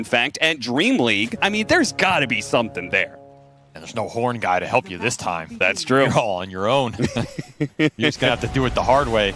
in fact, at DreamLeague. I mean, there's got to be something there. And there's no horn guy to help you this time. That's true. You're all on your own. You're just going to have to do it the hard way.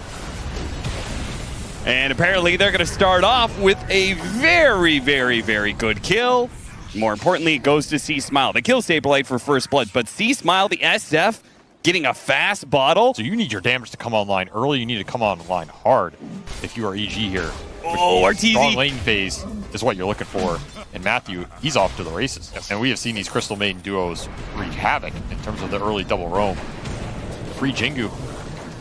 And apparently they're going to start off with a very, very, very good kill. More importantly, it goes to C-Smile. They kill Saberlight for first blood, but C-Smile, the SF, getting a fast bottle. So you need your damage to come online early. You need to come online hard if you are EG here. Oh, RTZ. Strong lane phase is what you're looking for. And Matthew, he's off to the races. And we have seen these Crystal Maiden duos wreak havoc in terms of the early double roam. Free Jingu.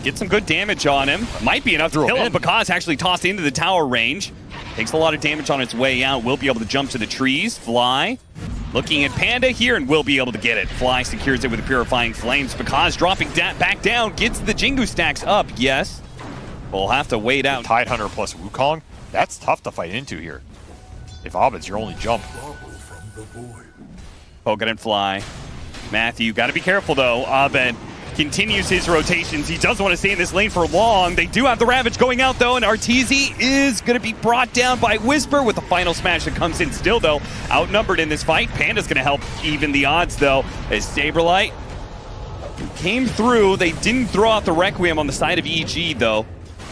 Get some good damage on him. Might be enough to kill him because actually tossed into the tower range. Takes a lot of damage on its way out. Will be able to jump to the trees. Fly. Looking at Panda here and will be able to get it. Fly secures it with the Purifying Flames. Because dropping back down gets the Jingu stacks up. Yes. We'll have to wait out. Tidehunter plus Wukong. That's tough to fight into here. If Abed's your only jump. Poke it and Fly. Matthew, got to be careful though. Abed continues his rotations. He doesn't want to stay in this lane for long. They do have the Ravage going out, though, and RTZ is going to be brought down by Whisper with the final smash that comes in still, though. Outnumbered in this fight. Panda's going to help even the odds, though, as Saberlight came through. They didn't throw out the Requiem on the side of EG, though.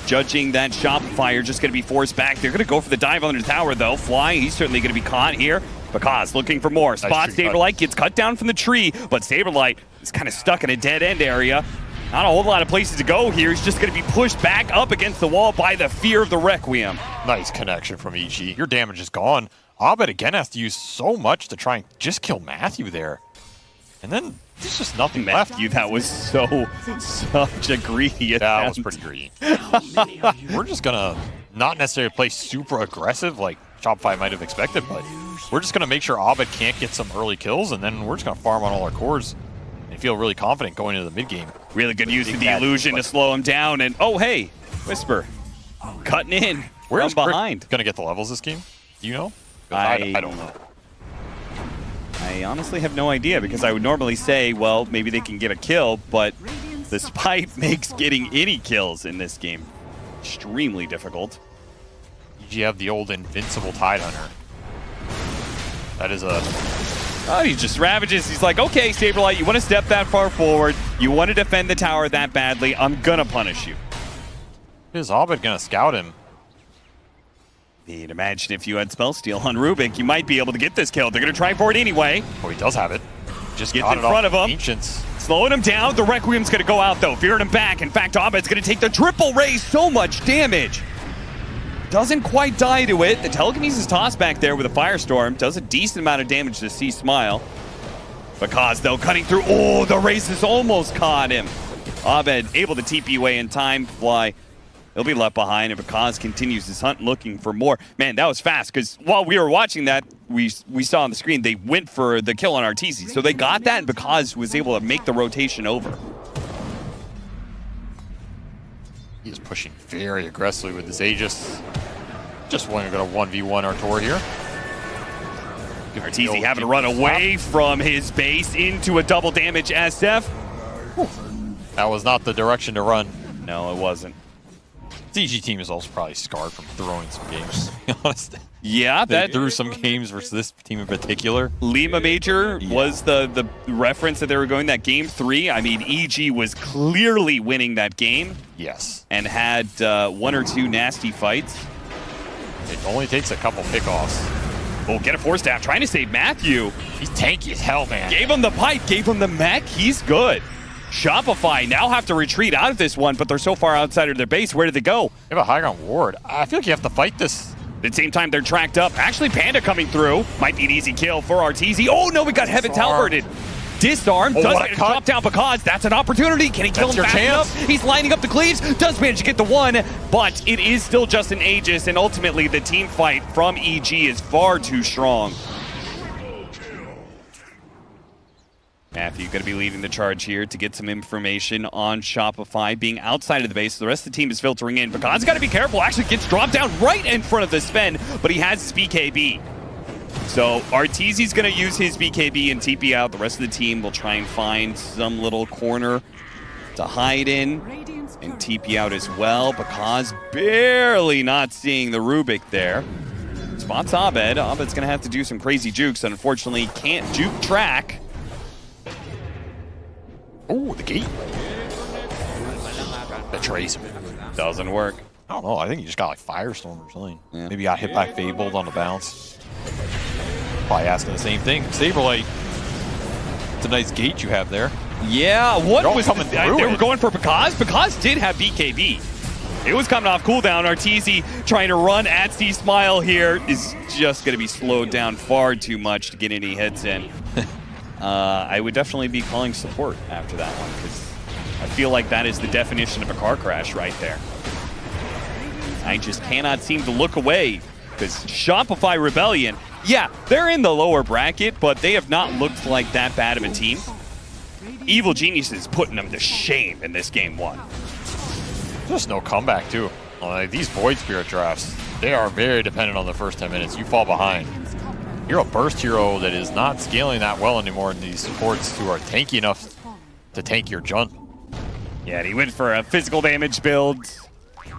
Judging that Shopify, just going to be forced back. They're going to go for the dive under the tower, though. Fly, he's certainly going to be caught here. Because looking for more. Spots Saberlight, gets cut down from the tree, but Saberlight is kind of stuck in a dead-end area. Not a whole lot of places to go here. He's just going to be pushed back up against the wall by the fear of the Requiem. Nice connection from EG. Your damage is gone. Abed again has to use so much to try and just kill Matthew there. And then there's just nothing left. Matthew, that was such a greedy attempt. That was pretty greedy. We're just going to not necessarily play super aggressive like Shopify might have expected, but we're just going to make sure Abed can't get some early kills, and then we're just going to farm on all our cores and feel really confident going into the mid game. Really good use of the illusion to slow him down, and oh hey, Whisper cutting in Where's from behind. Going to get the levels this game? Do you know? I don't know. I honestly have no idea, because I would normally say, well, maybe they can get a kill, but the spite makes getting any kills in this game extremely difficult. You have the old invincible Tidehunter. That is a... Oh, he just ravages. He's like, okay, Saberlight, you want to step that far forward. You want to defend the tower that badly. I'm going to punish you. Is Abed going to scout him? You'd imagine if you had Spell Steal on Rubik, you might be able to get this kill. They're going to try for it anyway. Oh, he does have it. Just gets in front of him. Ancients. Slowing him down. The Requiem's going to go out, though. Fearing him back. In fact, Abed's going to take the triple raise. So much damage. Doesn't quite die to it. The telekinesis toss back there with a Firestorm does a decent amount of damage to C-Smile. Because, though, cutting through. Oh, the race has almost caught him. Abed able to TP away in time. Fly. He'll be left behind, and Because continues his hunt looking for more. Man, that was fast, because while we were watching that, we saw on the screen they went for the kill on RTZ. So they got that, and Because was able to make the rotation over. He is pushing very aggressively with his Aegis. Just going to 1v1 Artur here. RTZ having to run away from his base into a double damage SF. That was not the direction to run. No, it wasn't. The EG team is also probably scarred from throwing some games, to be honest. Yeah, they threw some games versus this team in particular. Lima Major was the reference that they were going that game 3. I mean, EG was clearly winning that game. Yes. And had 1 or 2 nasty fights. It only takes a couple pickoffs. Oh, get a 4-staff, trying to save Matthew. He's tanky as hell, man. Gave him the pipe, gave him the mech. He's good. Shopify now have to retreat out of this one, but they're so far outside of their base. Where did they go? They have a high ground ward. I feel like you have to fight this. At the same time, they're tracked up. Actually, Panda coming through. Might be an easy kill for RTZ. Oh, no, we got Heaven teleported. Disarm. Does get drop down because that's an opportunity. Can he kill him fast enough? He's lining up the cleaves. Does manage to get the one, but it is still just an Aegis, and ultimately the team fight from EG is far too strong. Matthew going to be leading the charge here to get some information on Shopify being outside of the base. The rest of the team is filtering in. Bacon's got to be careful. Actually gets dropped down right in front of the Sven, but he has his BKB. So Arteezy's going to use his BKB and TP out. The rest of the team will try and find some little corner to hide in and TP out as well. Because barely not seeing the Rubik there. Spots Abed. Abed's going to have to do some crazy jukes. Unfortunately, can't juke track. Oh, the gate. The trace. Doesn't work. I don't know. I think he just got like Firestorm or something. Yeah. Maybe got hit by Fabled on the bounce. Probably asking the same thing. Saberlight. It's a nice gate you have there. Yeah, what was coming they through were it. going for Pekaz? Pekaz did have BKB. It was coming off cooldown. Arteezy trying to run at C-Smile here is just going to be slowed down far too much to get any hits in. I would definitely be calling support after that one because I feel like that is the definition of a car crash right there. I just cannot seem to look away because Shopify Rebellion, yeah, they're in the lower bracket, but they have not looked like that bad of a team. Evil Geniuses putting them to shame in this game one. Just no comeback, too. Like, these Void Spirit drafts, they are very dependent on the first 10 minutes. You fall behind. You're a burst hero that is not scaling that well anymore in these supports who are tanky enough to tank your Jund. Yeah, and he went for a physical damage build.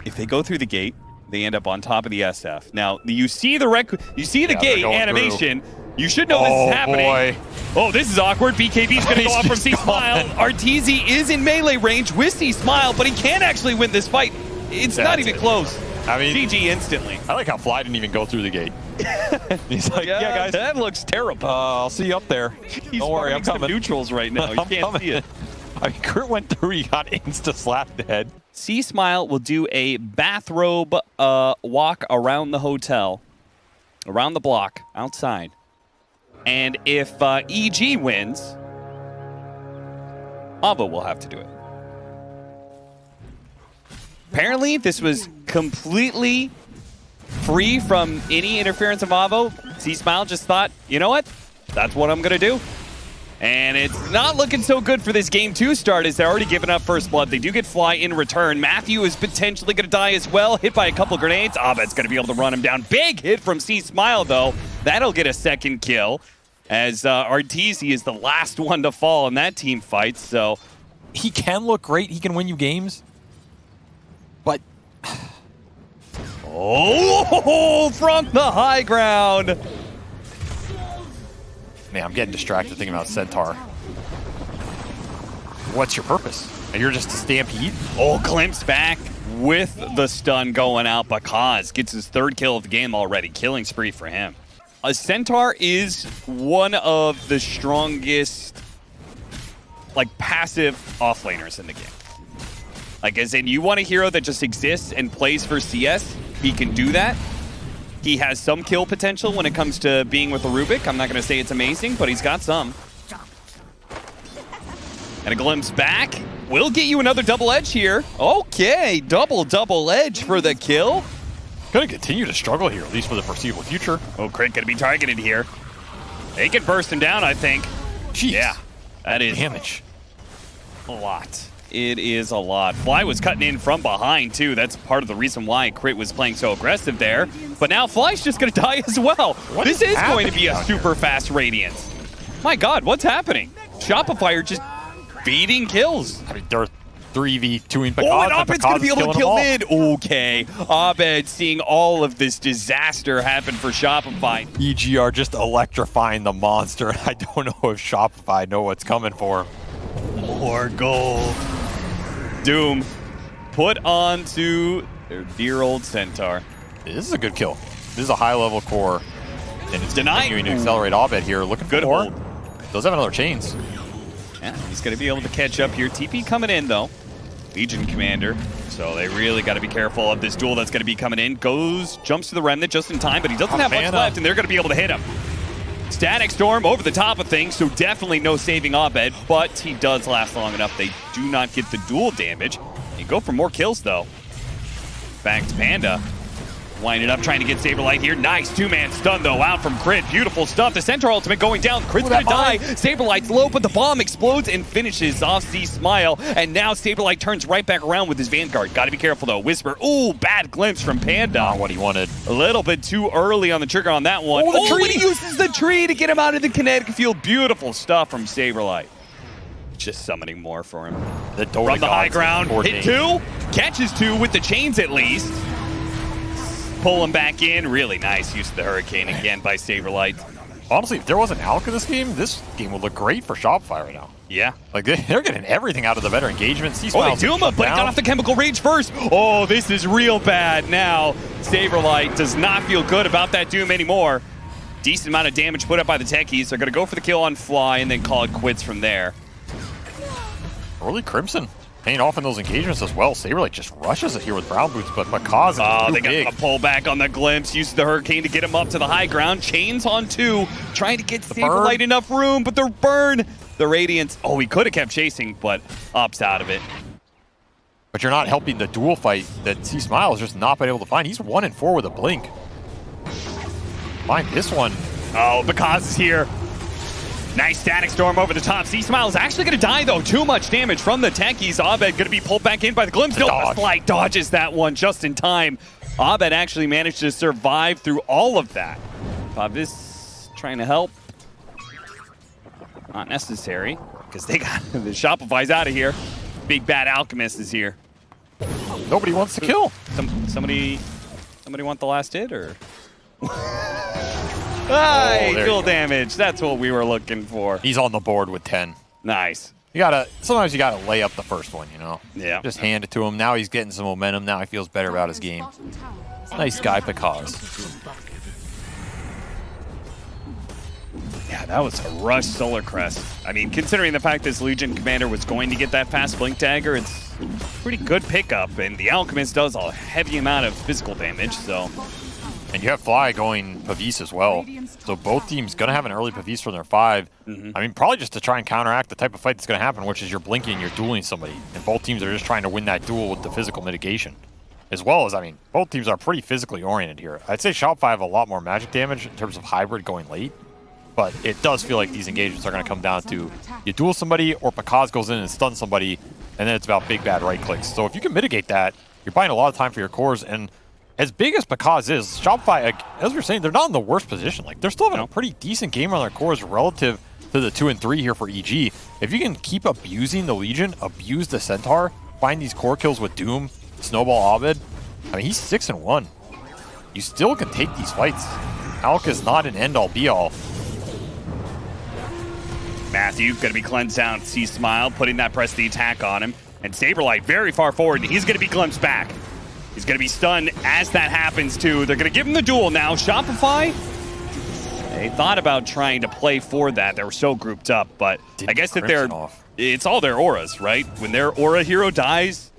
If they go through the gate, they end up on top of the SF. Now, you see the gate animation. Through. You should know this is happening. Boy. Oh, this is awkward. BKB's going to go off from C-Smile. Arteezy is in melee range with C-Smile, but he can't actually win this fight. It's not even close. I mean, GG instantly. I like how Fly didn't even go through the gate. He's like, yeah, guys. That looks terrible. I'll see you up there. He's Don't worry, I'm coming. Neutrals right now. You can't see it. I mean, Kurt went through, he got insta-slapped dead. C-Smile will do a bathrobe walk around the hotel, around the block, outside. And if EG wins, Ava will have to do it. Apparently, this was completely free from any interference of Avo. C-Smile just thought, you know what? That's what I'm going to do. And it's not looking so good for this game 2 start as they're already giving up first blood. They do get Fly in return. Matthew is potentially going to die as well, hit by a couple grenades. Abed's going to be able to run him down. Big hit from C-Smile, though. That'll get a second kill as Arteezy is the last one to fall in that team fight. So he can look great. He can win you games. But... oh, from the high ground. Man, I'm getting distracted thinking about Centaur. What's your purpose? You're just a stampede? Oh, glimpse back with the stun going out. Pekaz gets his 3rd kill of the game already. Killing spree for him. A Centaur is one of the strongest, like, passive offlaners in the game. Like, as in, you want a hero that just exists and plays for CS, he can do that. He has some kill potential when it comes to being with a Rubik. I'm not going to say it's amazing, but he's got some. And a glimpse back will get you another double edge here. Okay, double edge for the kill. Going to continue to struggle here, at least for the foreseeable future. Oh, Crit going to be targeted here. They can burst him down, I think. Jeez. Yeah, that is damage. A lot. It is a lot. Fly was cutting in from behind, too. That's part of the reason why Crit was playing so aggressive there. But now Fly's just going to die as well. This is going to be a super fast Radiance. My God, what's happening? Shopify are just beating kills. I mean, they're 3v2ing Pekaz. Oh, and Abed's going to be able to kill mid. Okay. Abed seeing all of this disaster happen for Shopify. EG are just electrifying the monster. I don't know if Shopify know what's coming for him. More gold. Doom put onto their dear old Centaur. This is a good kill. This is a high-level core, and it's Denied. continuing to accelerate Abed here. Looking Good for hold. Does have another chains. Yeah, he's going to be able to catch up here. TP coming in, though. Legion Commander. So they really got to be careful of this duel that's going to be coming in. Jumps to the Remnant just in time, but he doesn't have much left, and they're going to be able to hit him. Static Storm over the top of things, so definitely no saving Abed, but he does last long enough. They do not get the dual damage. They go for more kills, though. Back to Panda. Winding up, trying to get Saberlight here. Nice two-man stun, though, out from Crit. Beautiful stuff. The Centaur ultimate going down. Crit's gonna die. Saberlight's low, but the bomb explodes and finishes off C-Smile. And now Saberlight turns right back around with his Vanguard. Gotta be careful, though. Whisper. Ooh, bad glimpse from Panda. Not what he wanted. A little bit too early on the trigger on that one. Oh, the tree! He uses the tree to get him out of the kinetic field. Beautiful stuff from Saberlight. Just summoning more for him. From the high ground. Hit 2. Catches 2 with the chains, at least. pull him back in. Really nice use of the Hurricane again by Saberlight. Honestly, if there wasn't Alk in this game would look great for Shopify right now. Yeah. Like, they're getting everything out of the better engagement. They do him, but he got off the Chemical Rage first. Oh, this is real bad now. Saberlight does not feel good about that Doom anymore. Decent amount of damage put up by the techies. They're going to go for the kill on Fly and then call it quits from there. Early Crimson paying off in those engagements as well. Saberlight just rushes it here with Brown Boots, but Makaz is they got a pull back on the Glimpse. Uses the Hurricane to get him up to the high ground. Chains on 2, trying to get Saberlight enough room, but the burn. The Radiance, he could have kept chasing, but opts out of it. But you're not helping the duel fight that C-Smile has just not been able to find. He's 1 and 4 with a blink. Find this one. Oh, Makaz is here. Nice Static Storm over the top. C-Smile is actually going to die, though. Too much damage from the techies. Abed going to be pulled back in by the Glimpse. No, Flight dodges that one just in time. Abed actually managed to survive through all of that. Favis trying to help. Not necessary, because they got the Shopify's out of here. Big Bad Alchemist is here. Nobody wants to kill. Somebody want the last hit, or? Dual damage. That's what we were looking for. He's on the board with 10. Nice. Sometimes you gotta lay up the first one, you know? Yeah. Just hand it to him. Now he's getting some momentum. Now he feels better about his game. Nice guy, Makaz. Yeah, that was a rush Solar Crest. I mean, considering the fact this Legion Commander was going to get that fast Blink Dagger, it's a pretty good pickup, and the Alchemist does a heavy amount of physical damage, so... And you have Fly going Pavis as well. So both teams going to have an early Pavis from their 5. I mean, probably just to try and counteract the type of fight that's going to happen, which is you're blinking, you're dueling somebody. And both teams are just trying to win that duel with the physical mitigation. As well as, I mean, both teams are pretty physically oriented here. I'd say Shopify have a lot more magic damage in terms of hybrid going late. But it does feel like these engagements are going to come down to you duel somebody or Pakaz goes in and stuns somebody, and then it's about big bad right clicks. So if you can mitigate that, you're buying a lot of time for your cores. And as big as Pakaz is, Shopify, as we were saying, they're not in the worst position. Like, they're still having a pretty decent game on their cores relative to the 2 and 3 here for EG. If you can keep abusing the Legion, abuse the Centaur, find these core kills with Doom, Snowball Abed, I mean, he's 6 and 1. You still can take these fights. Alk is not an end-all, be-all. Matthew going to be cleansed down. C-Smile putting that press the attack on him. And Saberlight very far forward. He's going to be glimpsed back. He's going to be stunned as that happens too. They're going to give him the duel now. Shopify, they thought about trying to play for that. They were so grouped up, but I guess that it's all their auras, right? When their aura hero dies,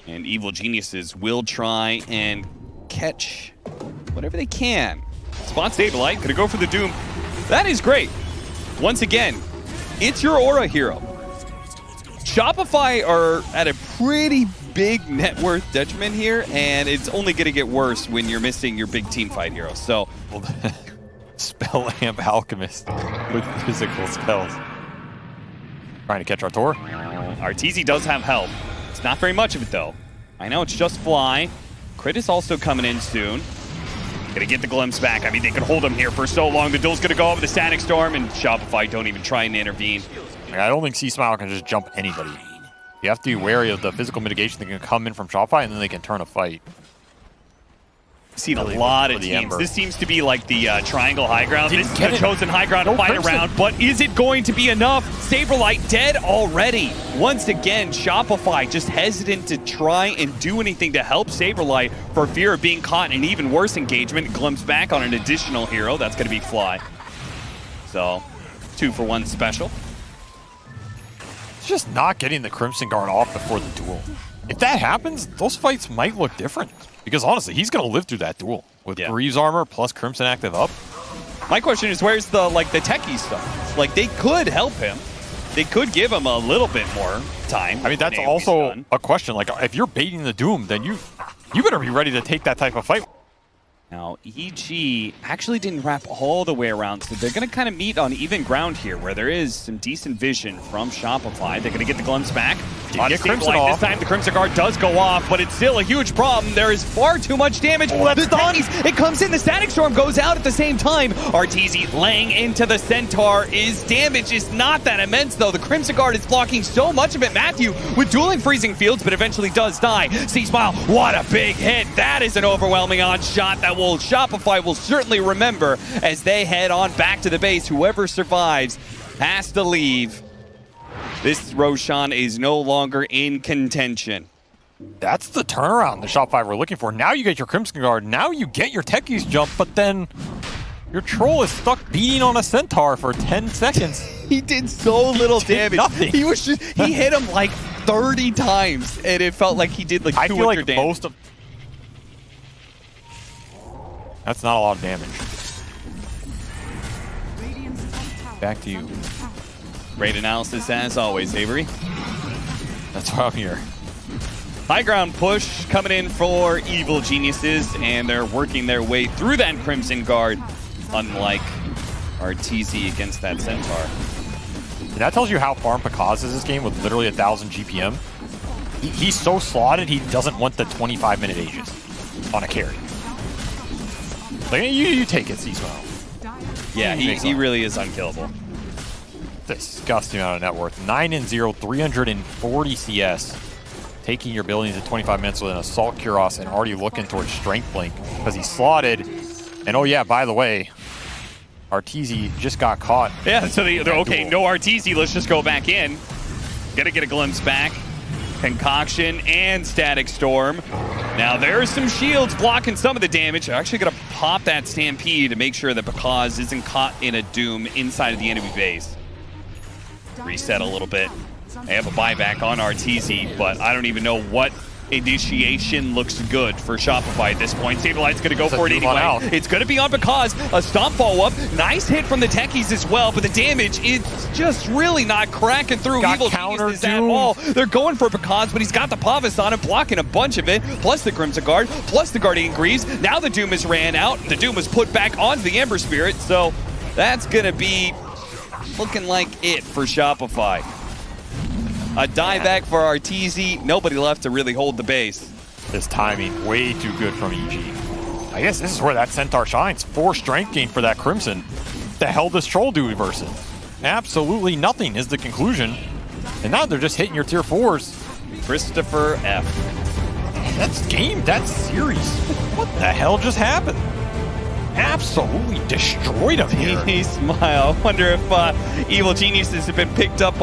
and evil geniuses will try and catch whatever they can. Spot Saberlight, going to go for the Doom. That is great. Once again, it's your aura hero. Shopify are at a pretty big net worth detriment here, and it's only going to get worse when you're missing your big team fight hero. So, Spell Amp Alchemist with physical spells. Trying to catch Artur. Arteezy does have help. It's not very much of it, though. I know it's just Fly. Crit is also coming in soon. Gonna get the glimpse back. I mean, they could hold him here for so long. The duel's gonna go over the Static Storm, and Shopify don't even try and intervene. I don't think C-Smile can just jump anybody. You have to be wary of the physical mitigation that can come in from Shopify, and then they can turn a fight. I've seen a lot of teams. This seems to be like the triangle high ground. This is the chosen high ground to fight around, but is it going to be enough? Saberlight dead already. Once again, Shopify just hesitant to try and do anything to help Saberlight for fear of being caught in an even worse engagement. Glimpse back on an additional hero. That's going to be Fly. So, 2-for-1 special. It's just not getting the Crimson Guard off before the duel. If that happens, those fights might look different. Because honestly, he's going to live through that duel with Greaves armor plus Crimson active up. My question is, where's the techie stuff? Like, they could help him. They could give him a little bit more time. I mean, that's also a question. Like, if you're baiting the Doom, then you better be ready to take that type of fight. Now, EG actually didn't wrap all the way around, so they're going to kind of meet on even ground here, where there is some decent vision from Shopify. They're going to get the glimpse back. Get Crimson off. This time, the Crimson Guard does go off, but it's still a huge problem. There is far too much damage. Oh, that's done. It comes in. The Static Storm goes out at the same time. RTZ laying into the Centaur. His damage is not that immense, though. The Crimson Guard is blocking so much of it. Matthew with dueling freezing fields, but eventually does die. C-Smile, what a big hit. That is an overwhelming onslaught that Shopify will certainly remember as they head on back to the base. Whoever survives has to leave. This Roshan is no longer in contention. That's the turnaround the Shopify were looking for. Now you get your Crimson Guard. Now you get your Techies jump, but then your Troll is stuck beating on a Centaur for 10 seconds. He did so little damage. Nothing. He hit him like 30 times, and it felt like he did like 200 I feel like damage. most of... That's not a lot of damage. Back to you. Great analysis as always, Avery. That's why I'm here. High ground push coming in for Evil Geniuses, and they're working their way through that Crimson Guard, unlike RTZ against that Centaur. And that tells you how farm Pakaz is this game with literally 1,000 GPM. He's so slotted, he doesn't want the 25-minute ages on a carry. Like, you take it, C-Smile. Yeah, he really is unkillable. Disgusting amount of net worth. 9-0, 340 CS. Taking your abilities at 25 minutes with an Assault Cuirass and already looking towards Strength Blink because he's slotted. And oh yeah, by the way, RTZ just got caught. Yeah, so they're okay, no RTZ, let's just go back in. Gotta get a glimpse back. Concoction and Static Storm. Now there's some shields blocking some of the damage. They're actually gonna pop that Stampede to make sure that Pakaz isn't caught in a Doom inside of the enemy base. Reset a little bit. They have a buyback on RTZ, but I don't even know what initiation looks good for Shopify at this point. Saberlight's going to go for it anyway. It's going to be on Pakaz. A stomp follow-up. Nice hit from the Techies as well, but the damage is just really not cracking through Evil Geniuses at all. They're going for Pakaz, but he's got the Pavus on him, blocking a bunch of it, plus the Crimson Guard, plus the Guardian Greaves. Now the Doom has ran out. The Doom was put back onto the Ember Spirit, so that's going to be looking like it for Shopify. A dieback for RTZ. Nobody left to really hold the base. This timing, way too good from EG. I guess this is where that Centaur shines. 4 strength gain for that Crimson. The hell does Troll do versus? Absolutely nothing is the conclusion. And now they're just hitting your tier 4s. Christopher F. That's game, that's series. What the hell just happened? Absolutely destroyed him here. He smile. I wonder if Evil Geniuses have been picked up